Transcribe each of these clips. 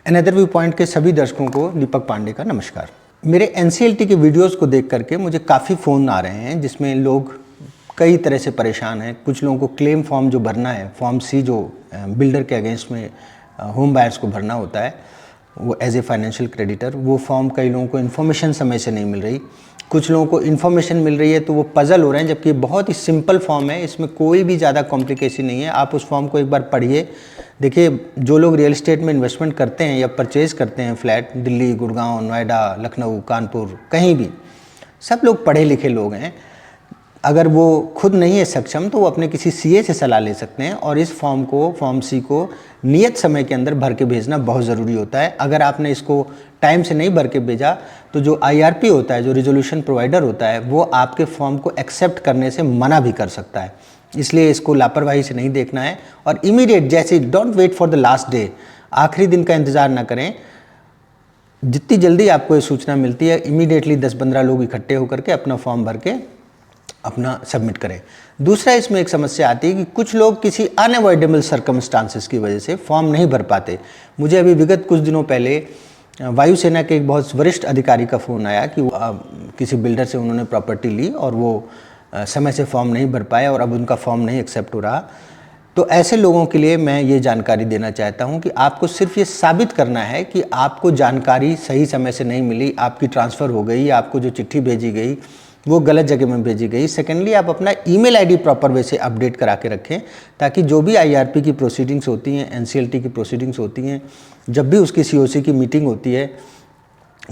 Another view point के सभी दर्शकों को दीपक पांडे का नमस्कार। मेरे एनसीएलटी के वीडियोस को देख करके मुझे काफ़ी फ़ोन आ रहे हैं जिसमें लोग कई तरह से परेशान हैं। कुछ लोगों को क्लेम फॉर्म जो भरना है, फॉर्म सी जो बिल्डर के अगेंस्ट में होम बायर्स को भरना होता है, वो एज ए फाइनेंशियल क्रेडिटर, वो फॉर्म कई लोगों को इन्फॉर्मेशन समय से नहीं मिल रही। कुछ लोगों को इन्फॉर्मेशन मिल रही है तो वो पजल हो रहे हैं, जबकि बहुत ही सिंपल फॉर्म है, इसमें कोई भी ज़्यादा कॉम्प्लिकेशन नहीं है। आप उस फॉर्म को एक बार पढ़िए। देखिए, जो लोग रियल एस्टेट में इन्वेस्टमेंट करते हैं या परचेज़ करते हैं फ्लैट, दिल्ली, गुड़गांव, नोएडा, लखनऊ, कानपुर, कहीं भी, सब लोग पढ़े लिखे लोग हैं। अगर वो खुद नहीं है सक्षम तो वो अपने किसी सीए से सलाह ले सकते हैं और इस फॉर्म सी को नियत समय के अंदर भर के भेजना बहुत ज़रूरी होता है। अगर आपने इसको टाइम से नहीं भर के भेजा तो जो आईआरपी होता है, जो रिजोल्यूशन प्रोवाइडर होता है, वो आपके फॉर्म को एक्सेप्ट करने से मना भी कर सकता है। इसलिए इसको लापरवाही से नहीं देखना है और इमीडिएट, जैसे don't wait for the last day, आखिरी दिन का इंतज़ार ना करें। जितनी जल्दी आपको ये सूचना मिलती है, इमीडिएटली 10-15 लोग इकट्ठे होकर के अपना फॉर्म भर के अपना सबमिट करें। दूसरा, इसमें एक समस्या आती है कि कुछ लोग किसी अनअवॉइडेबल सर्कमस्टांसेस की वजह से फॉर्म नहीं भर पाते। मुझे अभी विगत कुछ दिनों पहले वायुसेना के एक बहुत वरिष्ठ अधिकारी का फ़ोन आया कि किसी बिल्डर से उन्होंने प्रॉपर्टी ली और वो समय से फॉर्म नहीं भर पाए और अब उनका फॉर्म नहीं एक्सेप्ट हो रहा। तो ऐसे लोगों के लिए मैं ये जानकारी देना चाहता हूँ कि आपको सिर्फ ये साबित करना है कि आपको जानकारी सही समय से नहीं मिली, आपकी ट्रांसफ़र हो गई, आपको जो चिट्ठी भेजी गई वो गलत जगह में भेजी गई। सेकेंडली, आप अपना ईमेल आईडी प्रॉपर वे से अपडेट करा के रखें, ताकि जो भी आईआरपी की प्रोसीडिंग्स होती हैं, एनसीएलटी की प्रोसीडिंग्स होती हैं, जब भी उसकी सीओसी की मीटिंग होती है,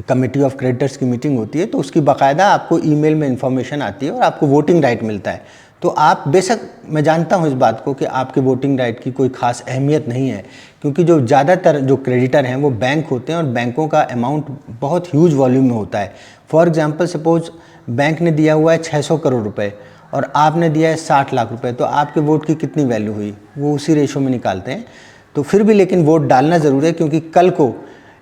कमेटी ऑफ क्रेडिटर्स की मीटिंग होती है, तो उसकी बाकायदा आपको ईमेल में इन्फॉर्मेशन आती है और आपको वोटिंग राइट मिलता है। तो आप बेशक, मैं जानता हूं इस बात को कि आपके वोटिंग राइट की कोई खास अहमियत नहीं है, क्योंकि जो ज़्यादातर जो क्रेडिटर हैं वो बैंक होते हैं और बैंकों का अमाउंट बहुत ह्यूज वॉल्यूम में होता है। फॉर एग्जांपल, सपोज बैंक ने दिया हुआ है 600 करोड़ रुपए और आपने दिया है 60 लाख रुपए, तो आपके वोट की कितनी वैल्यू हुई, वो उसी रेशो में निकालते हैं। तो फिर भी लेकिन वोट डालना ज़रूरी है, क्योंकि कल को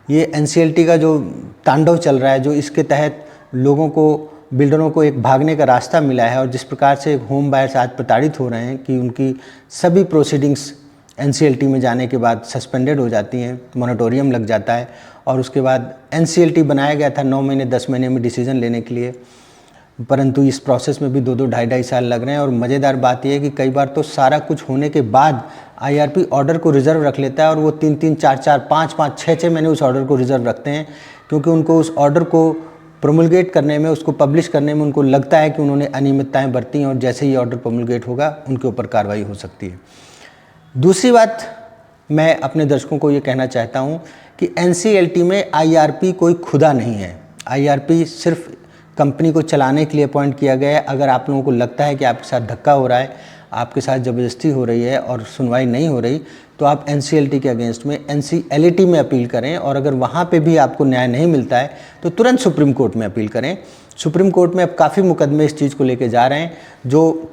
ये एनसीएलटी का जो तांडव चल रहा है, जो इसके तहत लोगों को, बिल्डरों को एक भागने का रास्ता मिला है और जिस प्रकार से होम बायर्स आज प्रताड़ित हो रहे हैं कि उनकी सभी प्रोसीडिंग्स एनसीएलटी में जाने के बाद सस्पेंडेड हो जाती हैं, मोरेटोरियम लग जाता है और उसके बाद एनसीएलटी बनाया गया था 9 महीने 10 महीने में डिसीजन लेने के लिए, परंतु इस प्रोसेस में भी 2-2 ढाई साल लग रहे हैं। और मज़ेदार बात यह है कि कई बार तो सारा कुछ होने के बाद आईआरपी ऑर्डर को रिजर्व रख लेता है और वो 3-3, 4-4, 5-5, 6-6 महीने उस ऑर्डर को रिजर्व रखते हैं, क्योंकि उनको उस ऑर्डर को प्रोमुलगेट करने में, उसको पब्लिश करने में उनको लगता है कि उन्होंने अनियमितताएं बरती हैं और जैसे ही ऑर्डर प्रोमुलगेट होगा उनके ऊपर कार्रवाई हो सकती है। दूसरी बात, मैं अपने दर्शकों को ये कहना चाहता हूँ कि एनसीएलटी में आईआरपी कोई खुदा नहीं है। आईआरपी सिर्फ कंपनी को चलाने के लिए अपॉइंट किया गया है। अगर आप लोगों को लगता है कि आपके साथ धक्का हो रहा है, आपके साथ ज़बरदस्ती हो रही है और सुनवाई नहीं हो रही, तो आप एनसीएलटी के अगेंस्ट में एनसीएलटी में अपील करें और अगर वहाँ पे भी आपको न्याय नहीं मिलता है तो तुरंत सुप्रीम कोर्ट में अपील करें। सुप्रीम कोर्ट में अब काफ़ी मुकदमे इस चीज़ को लेके जा रहे हैं। जो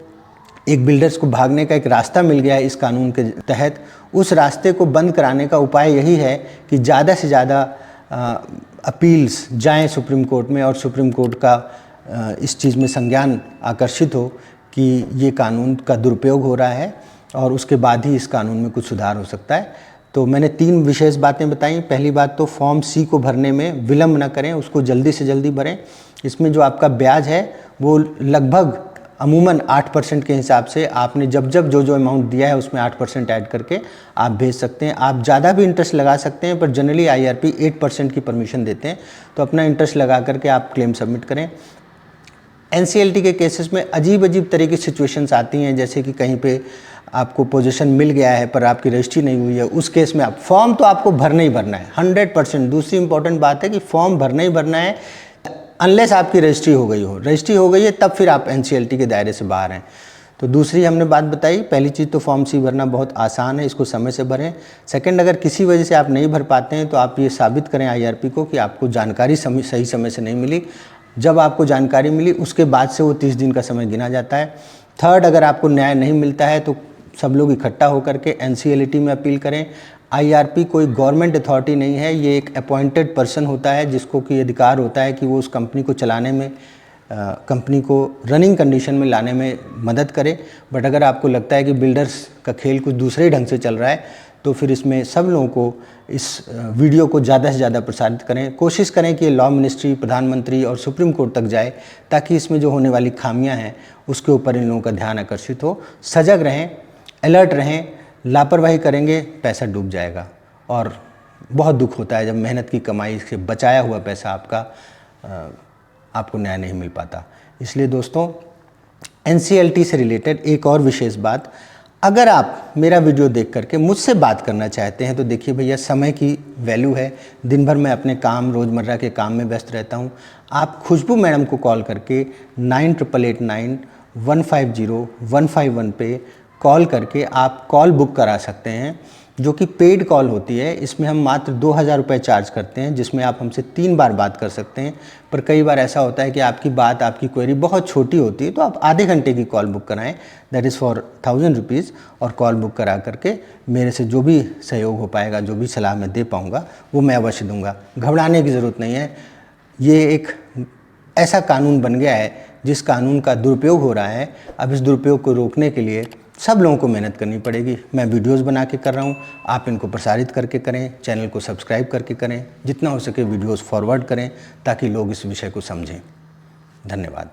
एक बिल्डर्स को भागने का एक रास्ता मिल गया है इस कानून के तहत, उस रास्ते को बंद कराने का उपाय यही है कि ज़्यादा से ज़्यादा अपील्स जाएं सुप्रीम कोर्ट में और सुप्रीम कोर्ट का इस चीज़ में संज्ञान आकर्षित हो कि ये कानून का दुरुपयोग हो रहा है और उसके बाद ही इस कानून में कुछ सुधार हो सकता है। तो मैंने 3 विशेष बातें बताई। पहली बात तो फॉर्म सी को भरने में विलम्ब न करें, उसको जल्दी से जल्दी भरें। इसमें जो आपका ब्याज है वो लगभग अमूमन 8% के हिसाब से, आपने जब जो अमाउंट दिया है उसमें 8% ऐड करके आप भेज सकते हैं। आप ज़्यादा भी इंटरेस्ट लगा सकते हैं, पर जनरली आईआरपी 8% की परमिशन देते हैं, तो अपना इंटरेस्ट लगा करके आप क्लेम सबमिट करें। एनसीएलटी के केसेस में अजीब तरह की सिचुएशंस आती हैं, जैसे कि कहीं पे आपको पोजीशन मिल गया है पर आपकी रजिस्ट्री नहीं हुई है। उस केस में आप फॉर्म तो आपको भरना ही भरना है 100%। दूसरी इंपॉर्टेंट बात है कि फॉर्म भरना ही भरना है, अनलेस आपकी रजिस्ट्री हो गई हो। रजिस्ट्री हो गई है तब फिर आप एनसीएलटी के दायरे से बाहर हैं। तो दूसरी हमने बात बताई। पहली चीज़ तो फॉर्म सी भरना बहुत आसान है, इसको समय से भरें। सेकंड, अगर किसी वजह से आप नहीं भर पाते हैं तो आप ये साबित करें आईआरपी को कि आपको जानकारी सही समय से नहीं मिली। जब आपको जानकारी मिली उसके बाद से वो 30 दिन का समय गिना जाता है। थर्ड, अगर आपको न्याय नहीं मिलता है तो सब लोग इकट्ठा होकर के एनसीएलटी में अपील करें। आईआरपी कोई गवर्नमेंट अथॉरिटी नहीं है, ये एक अपॉइंटेड पर्सन होता है जिसको कि अधिकार होता है कि वो उस कंपनी को चलाने में, कंपनी को रनिंग कंडीशन में लाने में मदद करे। बट अगर आपको लगता है कि बिल्डर्स का खेल कुछ दूसरे ढंग से चल रहा है तो फिर इसमें सब लोगों को इस वीडियो को ज़्यादा से ज़्यादा प्रसारित करें। कोशिश करें कि ये लॉ मिनिस्ट्री, प्रधानमंत्री और सुप्रीम कोर्ट तक जाए, ताकि इसमें जो होने वाली खामियां हैं उसके ऊपर इन लोगों का ध्यान आकर्षित हो। सजग रहें, अलर्ट रहें। लापरवाही करेंगे पैसा डूब जाएगा, और बहुत दुख होता है जब मेहनत की कमाई से बचाया हुआ पैसा आपको न्याय नहीं मिल पाता। इसलिए दोस्तों, NCLT से रिलेटेड एक और विशेष बात, अगर आप मेरा वीडियो देख करके मुझसे बात करना चाहते हैं तो देखिए भैया, समय की वैल्यू है। दिन भर मैं अपने काम, रोज़मर्रा के काम में व्यस्त रहता हूं। आप खुशबू मैडम को कॉल करके 98889150 पे कॉल करके आप कॉल बुक करा सकते हैं, जो कि पेड कॉल होती है। इसमें हम मात्र 2000 रुपये चार्ज करते हैं, जिसमें आप हमसे 3 बार बात कर सकते हैं। पर कई बार ऐसा होता है कि आपकी बात, आपकी क्वेरी बहुत छोटी होती है, तो आप आधे घंटे की कॉल बुक कराएं, दैट इज़ फॉर 1000 रुपीज़। और कॉल बुक करा करके मेरे से जो भी सहयोग हो पाएगा, जो भी सलाह मैं दे पाऊँगा, वो मैं अवश्य दूँगा। घबराने की ज़रूरत नहीं है। ये एक ऐसा कानून बन गया है जिस कानून का दुरुपयोग हो रहा है। अब इस दुरुपयोग को रोकने के लिए सब लोगों को मेहनत करनी पड़ेगी। मैं वीडियोस बना के कर रहा हूँ, आप इनको प्रसारित करके करें, चैनल को सब्सक्राइब करके करें, जितना हो सके वीडियोस फॉरवर्ड करें, ताकि लोग इस विषय को समझें। धन्यवाद।